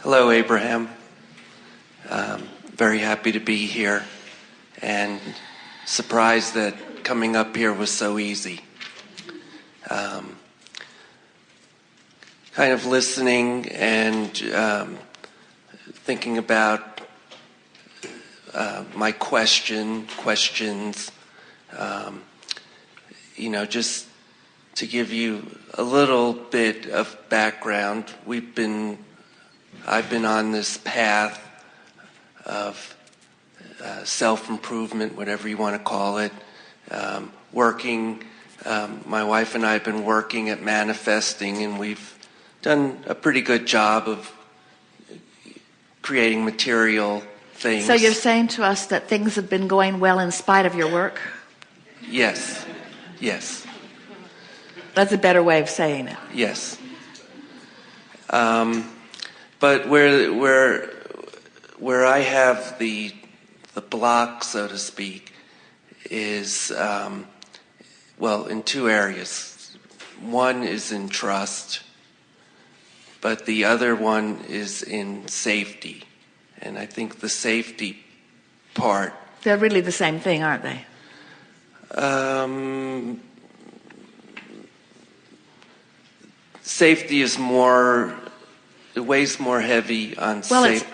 Hello, Abraham. Very happy to be here, and surprised that coming up here was so easy. Kind of listening and thinking about my questions. Just to give you a little bit of background, I've been on this path of self-improvement, whatever you want to call it, working. My wife and I have been working at manifesting, and we've done a pretty good job of creating material things. So you're saying to us that things have been going well in spite of your work? Yes. That's a better way of saying it. Yes. But where I have the block, so to speak, is in two areas. One is in trust, but the other one is in safety. And I think the safety part... They're really the same thing, aren't they? Safety is more... It weighs more heavy on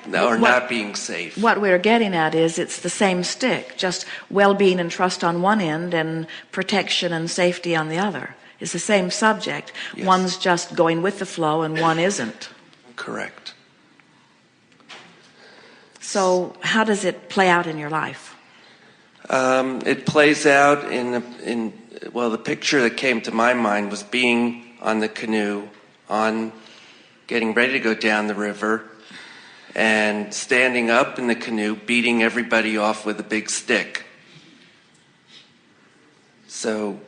not being safe. What we're getting at is it's the same stick, just well-being and trust on one end and protection and safety on the other. It's the same subject. Yes. One's just going with the flow and one isn't. Correct. So how does it play out in your life? It plays out the picture that came to my mind was being on the canoe, getting ready to go down the river, and standing up in the canoe, beating everybody off with a big stick. So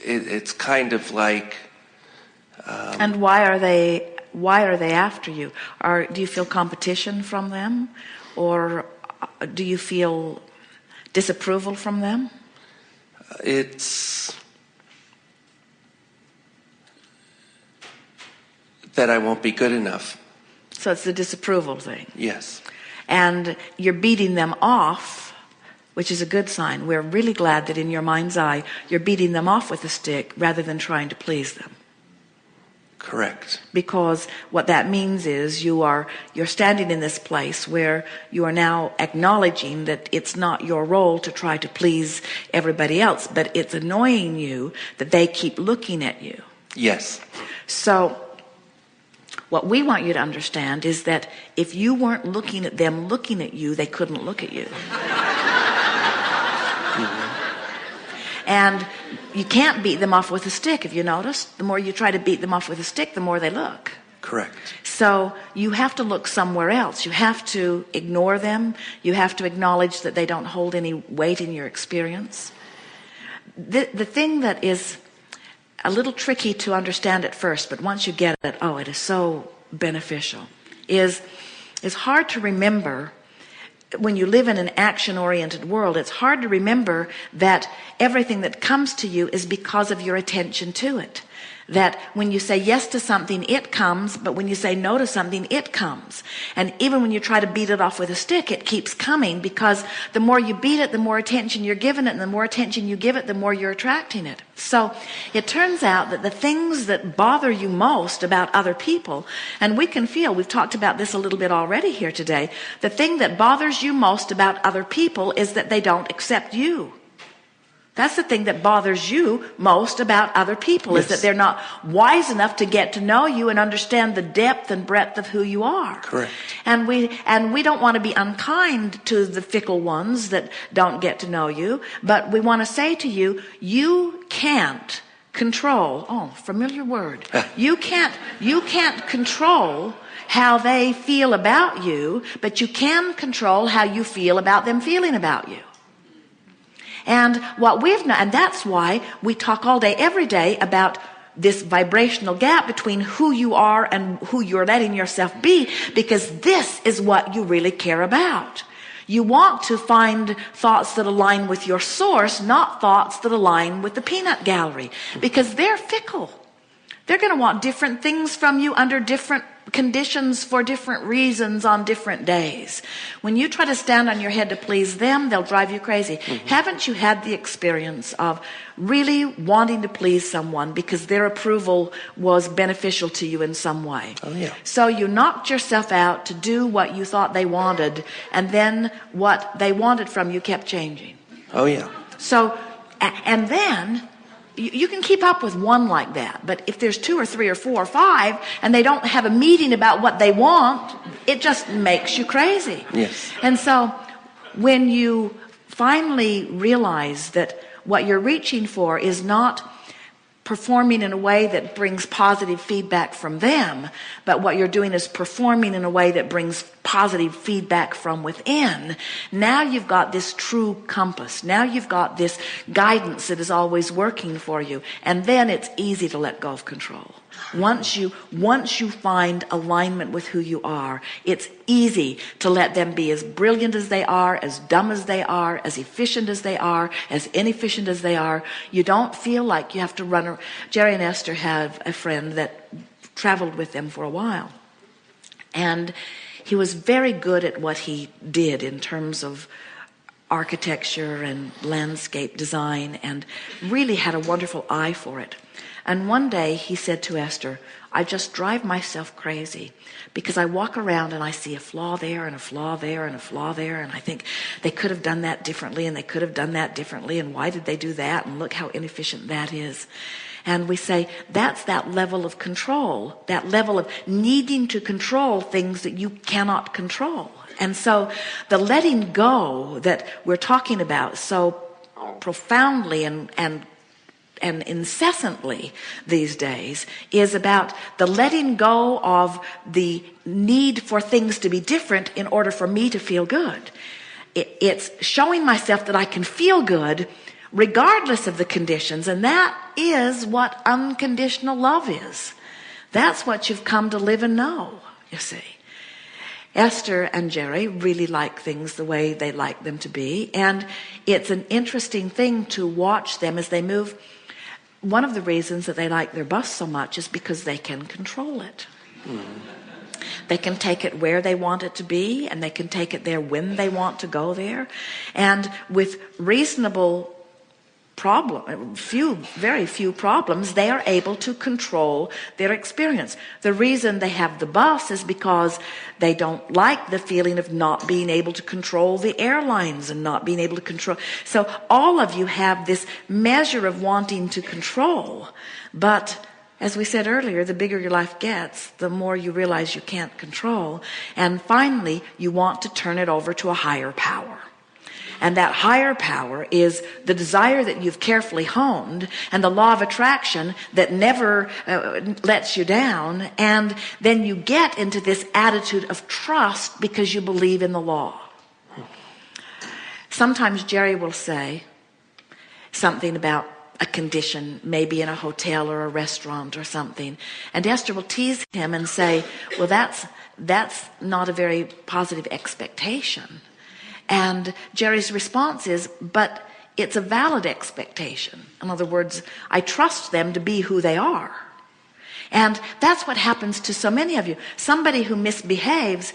it's kind of like... And why are they after you? Do you feel competition from them? Or do you feel disapproval from them? It's that I won't be good enough. So it's the disapproval thing. Yes. And you're beating them off, which is a good sign. We're really glad that in your mind's eye, you're beating them off with a stick rather than trying to please them. Correct. Because what that means is you're standing in this place where you are now acknowledging that it's not your role to try to please everybody else, but it's annoying you that they keep looking at you. Yes. So what we want you to understand is that if you weren't looking at them looking at you, they couldn't look at you. And you can't beat them off with a stick, if you notice. The more you try to beat them off with a stick, the more they look. Correct. So you have to look somewhere else. You have to ignore them. You have to acknowledge that they don't hold any weight in your experience. The thing that is a little tricky to understand at first, but once you get it, it is so beneficial, is hard to remember. When you live in an action-oriented world, it's hard to remember that everything that comes to you is because of your attention to it. That when you say yes to something, it comes, but when you say no to something, it comes. And even when you try to beat it off with a stick, it keeps coming, because the more you beat it, the more attention you're giving it, and the more attention you give it, the more you're attracting it. So it turns out that the things that bother you most about other people, and we've talked about this a little bit already here today, the thing that bothers you most about other people is that they don't accept you. That's the thing that bothers you most about other people. Yes. Is that they're not wise enough to get to know you and understand the depth and breadth of who you are. Correct. And we don't want to be unkind to the fickle ones that don't get to know you, but we want to say to you, you can't control, familiar word. You can't control how they feel about you, but you can control how you feel about them feeling about you. And and that's why we talk all day, every day about this vibrational gap between who you are and who you're letting yourself be, because this is what you really care about. You want to find thoughts that align with your source, not thoughts that align with the peanut gallery, because they're fickle. They're going to want different things from you under different conditions for different reasons on different days. When you try to stand on your head to please them, they'll drive you crazy. Haven't you had the experience of really wanting to please someone because their approval was beneficial to you in some way? Oh, yeah. So you knocked yourself out to do what you thought they wanted, and then what they wanted from you kept changing. Oh, yeah. So, and then you can keep up with one like that, but if there's 2 or 3 or 4 or 5 and they don't have a meeting about what they want, it just makes you crazy. Yes. And so when you finally realize that what you're reaching for is not performing in a way that brings positive feedback from them, but what you're doing is performing in a way that brings positive feedback from within, now you've got this true compass. Now you've got this guidance that is always working for you. And then it's easy to let go of control. Once you find alignment with who you are, it's easy to let them be as brilliant as they are, as dumb as they are, as efficient as they are, as inefficient as they are. You don't feel like you have to run. Jerry and Esther have a friend that traveled with them for a while. And he was very good at what he did in terms of architecture and landscape design, and really had a wonderful eye for it. And one day he said to Esther, I just drive myself crazy because I walk around and I see a flaw there and a flaw there and a flaw there, and I think they could have done that differently and they could have done that differently, and why did they do that, and look how inefficient that is. And we say that's that level of control, that level of needing to control things that you cannot control. And so the letting go that we're talking about so profoundly and incessantly these days is about the letting go of the need for things to be different in order for me to feel good. It's showing myself that I can feel good regardless of the conditions, and that is what unconditional love is. That's what you've come to live and know, you see. Esther and Jerry really like things the way they like them to be, and it's an interesting thing to watch them as they move. One of the reasons that they like their bus so much is because they can control it. They can take it where they want it to be, and they can take it there when they want to go there. And with reasonable very few problems, they are able to control their experience. The reason they have the bus is because they don't like the feeling of not being able to control the airlines and not being able to control. So all of you have this measure of wanting to control. But as we said earlier, the bigger your life gets, the more you realize you can't control. And finally, you want to turn it over to a higher power. And that higher power is the desire that you've carefully honed, and the law of attraction that never lets you down. And then you get into this attitude of trust because you believe in the law. Sometimes Jerry will say something about a condition, maybe in a hotel or a restaurant or something, and Esther will tease him and say, well, that's not a very positive expectation. And Jerry's response is, but it's a valid expectation. In other words, I trust them to be who they are. And that's what happens to so many of you. Somebody who misbehaves,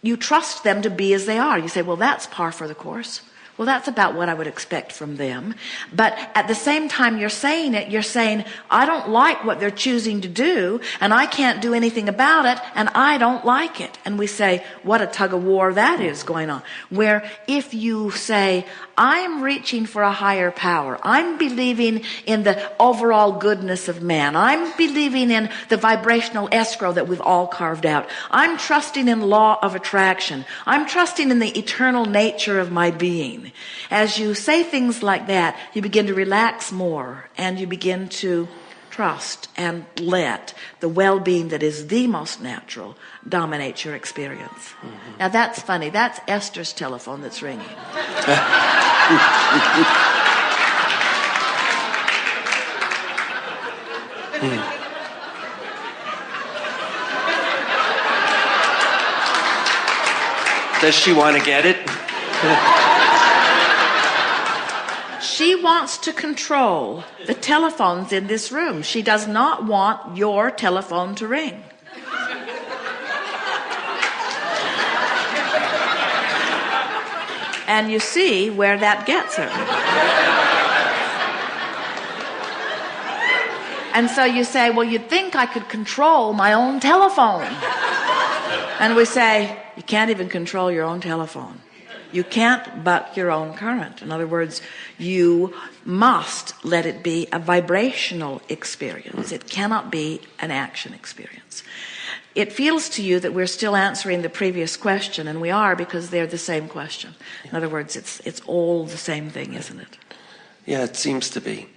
you trust them to be as they are. You say, well, that's par for the course. Well, that's about what I would expect from them. But at the same time you're saying it, you're saying, I don't like what they're choosing to do, and I can't do anything about it, and I don't like it. And we say, what a tug of war that is going on. Where if you say, I'm reaching for a higher power, I'm believing in the overall goodness of man, I'm believing in the vibrational escrow that we've all carved out, I'm trusting in law of attraction, I'm trusting in the eternal nature of my being. As you say things like that, you begin to relax more, and you begin to trust and let the well-being that is the most natural dominate your experience. Now that's funny. That's Esther's telephone that's ringing. Does she want to get it? She wants to control the telephones in this room. She does not want your telephone to ring. And you see where that gets her. And so you say, well, you'd think I could control my own telephone. And we say, you can't even control your own telephone. You can't buck your own current. In other words, you must let it be a vibrational experience. It cannot be an action experience. It feels to you that we're still answering the previous question, and we are, because they're the same question. In other words, it's all the same thing, isn't it? Yeah, it seems to be.